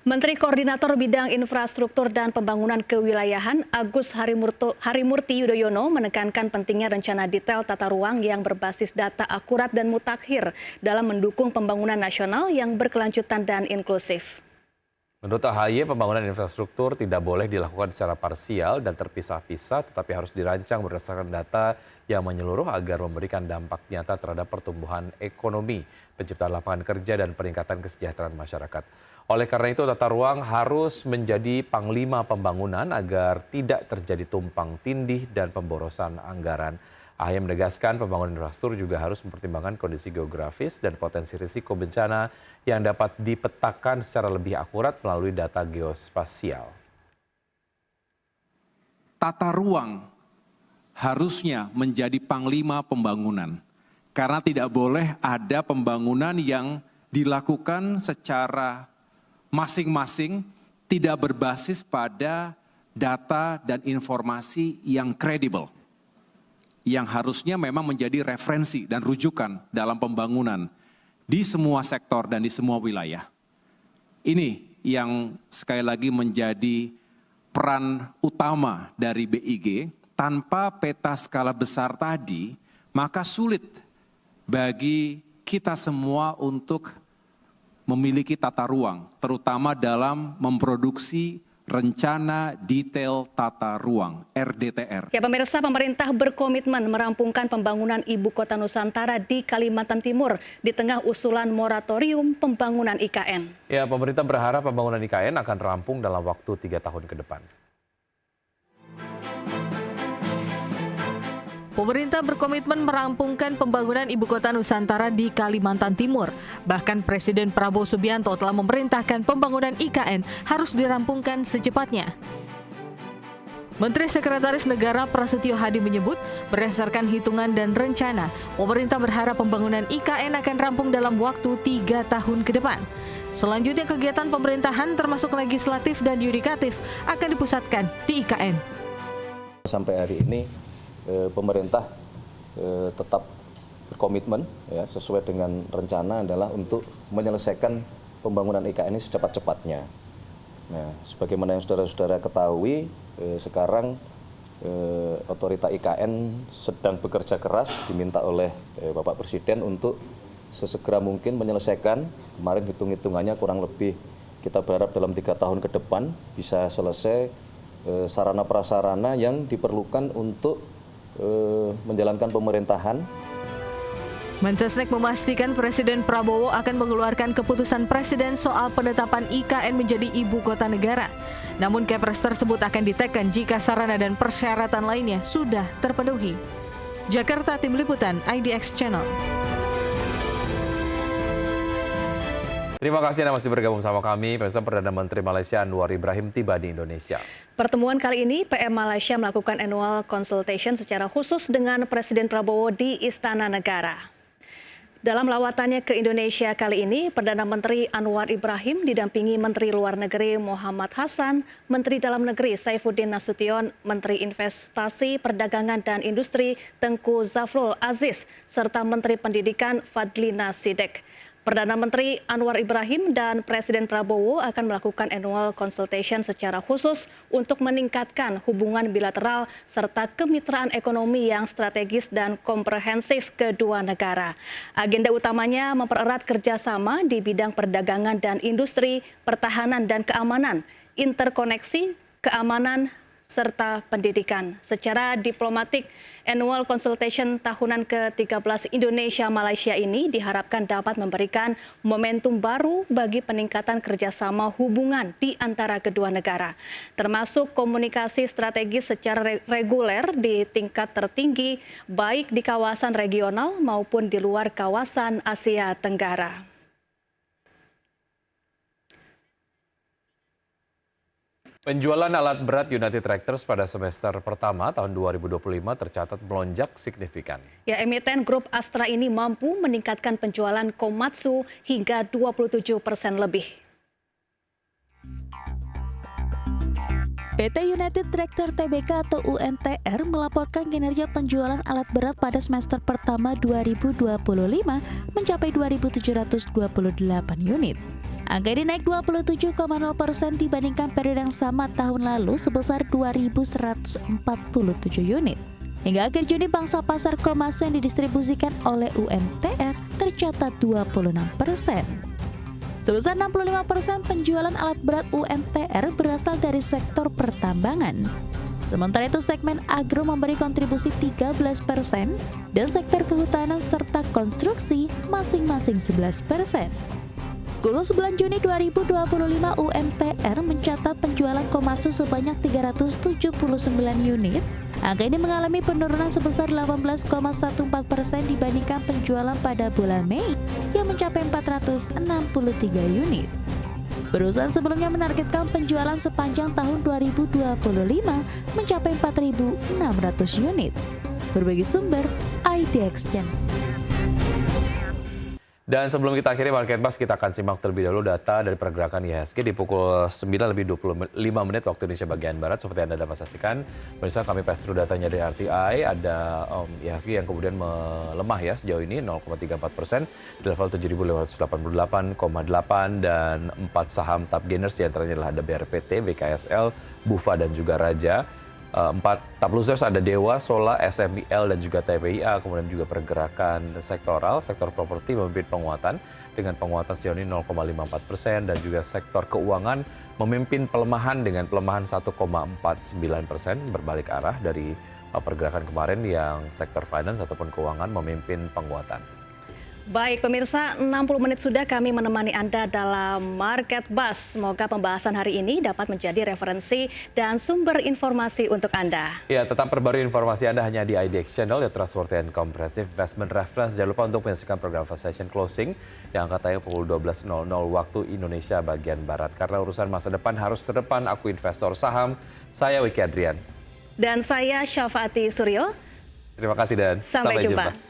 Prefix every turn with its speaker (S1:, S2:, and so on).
S1: Menteri Koordinator Bidang Infrastruktur dan Pembangunan Kewilayahan Agus Harimurti Yudhoyono menekankan pentingnya rencana detail tata ruang yang berbasis data akurat dan mutakhir dalam mendukung pembangunan nasional yang berkelanjutan dan inklusif.
S2: Menurut AHY, pembangunan infrastruktur tidak boleh dilakukan secara parsial dan terpisah-pisah, tetapi harus dirancang berdasarkan data yang menyeluruh agar memberikan dampak nyata terhadap pertumbuhan ekonomi, penciptaan lapangan kerja, dan peningkatan kesejahteraan masyarakat. Oleh karena itu, tata ruang harus menjadi panglima pembangunan agar tidak terjadi tumpang tindih dan pemborosan anggaran. AHY menegaskan pembangunan infrastruktur juga harus mempertimbangkan kondisi geografis dan potensi risiko bencana yang dapat dipetakan secara lebih akurat melalui data geospasial.
S3: Tata ruang harusnya menjadi panglima pembangunan, karena tidak boleh ada pembangunan yang dilakukan secara masing-masing tidak berbasis pada data dan informasi yang kredibel, yang harusnya memang menjadi referensi dan rujukan dalam pembangunan di semua sektor dan di semua wilayah. Ini yang sekali lagi menjadi peran utama dari BIG. Tanpa peta skala besar tadi, maka sulit bagi kita semua untuk memiliki tata ruang, terutama dalam memproduksi Rencana Detail Tata Ruang (RDTR).
S1: Ya pemirsa, pemerintah berkomitmen merampungkan pembangunan Ibu Kota Nusantara di Kalimantan Timur di tengah usulan moratorium pembangunan IKN.
S2: Ya, pemerintah berharap pembangunan IKN akan rampung dalam waktu 3 tahun ke depan.
S4: Pemerintah berkomitmen merampungkan pembangunan Ibu Kota Nusantara di Kalimantan Timur. Bahkan Presiden Prabowo Subianto telah memerintahkan pembangunan IKN harus dirampungkan secepatnya. Menteri Sekretaris Negara Prasetyo Hadi menyebut, berdasarkan hitungan dan rencana, pemerintah berharap pembangunan IKN akan rampung dalam waktu 3 tahun ke depan. Selanjutnya kegiatan pemerintahan termasuk legislatif dan yudikatif akan dipusatkan di IKN.
S5: Sampai hari ini pemerintah tetap berkomitmen ya, sesuai dengan rencana adalah untuk menyelesaikan pembangunan IKN ini secepat-cepatnya. Nah, sebagaimana yang saudara-saudara ketahui, sekarang otorita IKN sedang bekerja keras diminta oleh Bapak Presiden untuk sesegera mungkin menyelesaikan. Kemarin hitung-hitungannya kurang lebih kita berharap dalam 3 tahun ke depan bisa selesai sarana prasarana yang diperlukan untuk menjalankan pemerintahan.
S4: Mensesnek memastikan Presiden Prabowo akan mengeluarkan keputusan Presiden soal penetapan IKN menjadi ibu kota negara. Namun Kepres tersebut akan diteken jika sarana dan persyaratan lainnya sudah terpenuhi. Jakarta, Tim Liputan IDX Channel.
S2: Terima kasih Anda masih bergabung sama kami. Pemirsa, Perdana Menteri Malaysia Anwar Ibrahim tiba di Indonesia.
S1: Pertemuan kali ini, PM Malaysia melakukan annual consultation secara khusus dengan Presiden Prabowo di Istana Negara. Dalam lawatannya ke Indonesia kali ini, Perdana Menteri Anwar Ibrahim didampingi Menteri Luar Negeri Muhammad Hassan, Menteri Dalam Negeri Saifuddin Nasution, Menteri Investasi, Perdagangan dan Industri Tengku Zafrul Aziz, serta Menteri Pendidikan Fadlina Sidek. Perdana Menteri Anwar Ibrahim dan Presiden Prabowo akan melakukan annual consultation secara khusus untuk meningkatkan hubungan bilateral serta kemitraan ekonomi yang strategis dan komprehensif kedua negara. Agenda utamanya mempererat kerjasama di bidang perdagangan dan industri, pertahanan dan keamanan, interkoneksi, keamanan, serta pendidikan. Secara diplomatik, annual consultation tahunan ke-13 Indonesia-Malaysia ini diharapkan dapat memberikan momentum baru bagi peningkatan kerjasama hubungan di antara kedua negara, termasuk komunikasi strategis secara reguler di tingkat tertinggi, baik di kawasan regional maupun di luar kawasan Asia Tenggara.
S2: Penjualan alat berat United Tractors pada semester pertama tahun 2025 tercatat melonjak signifikan.
S1: Ya, emiten grup Astra ini mampu meningkatkan penjualan Komatsu hingga 27% lebih.
S6: PT United Tractor Tbk atau UNTR melaporkan kinerja penjualan alat berat pada semester pertama 2025 mencapai 2.728 unit. Angka ini naik 27,0% dibandingkan periode yang sama tahun lalu sebesar 2.147 unit. Hingga akhir Juni pangsa pasar Komatsu yang didistribusikan oleh UNTR tercatat 26%. Sebesar 65% penjualan alat berat UNTR berasal dari sektor pertambangan. Sementara itu segmen agro memberi kontribusi 13% dan sektor kehutanan serta konstruksi masing-masing 11%. Khusus bulan Juni 2025 UNTR mencatat penjualan Komatsu sebanyak 379 unit. Angka ini mengalami penurunan sebesar 18,14% dibandingkan penjualan pada bulan Mei yang mencapai 463 unit. Perusahaan sebelumnya menargetkan penjualan sepanjang tahun 2025 mencapai 4.600 unit. Berbagai sumber, IDX Channel.
S2: Dan sebelum kita akhiri Market Bus, kita akan simak terlebih dahulu data dari pergerakan IHSG di pukul 9:25 waktu Indonesia bagian Barat. Seperti Anda dapat saksikan, pemirsa, kami pass through datanya dari RTI. Ada IHSG yang kemudian melemah ya sejauh ini 0,34% di level 7.588,8 dan 4 saham top gainers diantaranya adalah ada BRPT, BKSL, Bufa dan juga Raja. 4 top losers ada Dewa, Sola, SMBL dan juga TPIA. Kemudian juga pergerakan sektoral, sektor properti memimpin penguatan dengan penguatan sejauh ini 0,54% dan juga sektor keuangan memimpin pelemahan dengan pelemahan 1,49%, berbalik arah dari pergerakan kemarin yang sektor finance ataupun keuangan memimpin penguatan.
S1: Baik pemirsa, 60 menit sudah kami menemani Anda dalam Market Bus. Semoga pembahasan hari ini dapat menjadi referensi dan sumber informasi untuk Anda.
S2: Ya, tetap perbarui informasi Anda hanya di IDX Channel, ya, trustworthy and comprehensive investment reference. Jangan lupa untuk menyaksikan program Fast Session Closing yang akan tayang pukul 12.00 waktu Indonesia bagian Barat. Karena urusan masa depan harus terdepan, aku investor saham, saya Wiki Adrian.
S1: Dan saya Syafaati Suryo.
S2: Terima kasih dan
S1: Sampai jumpa.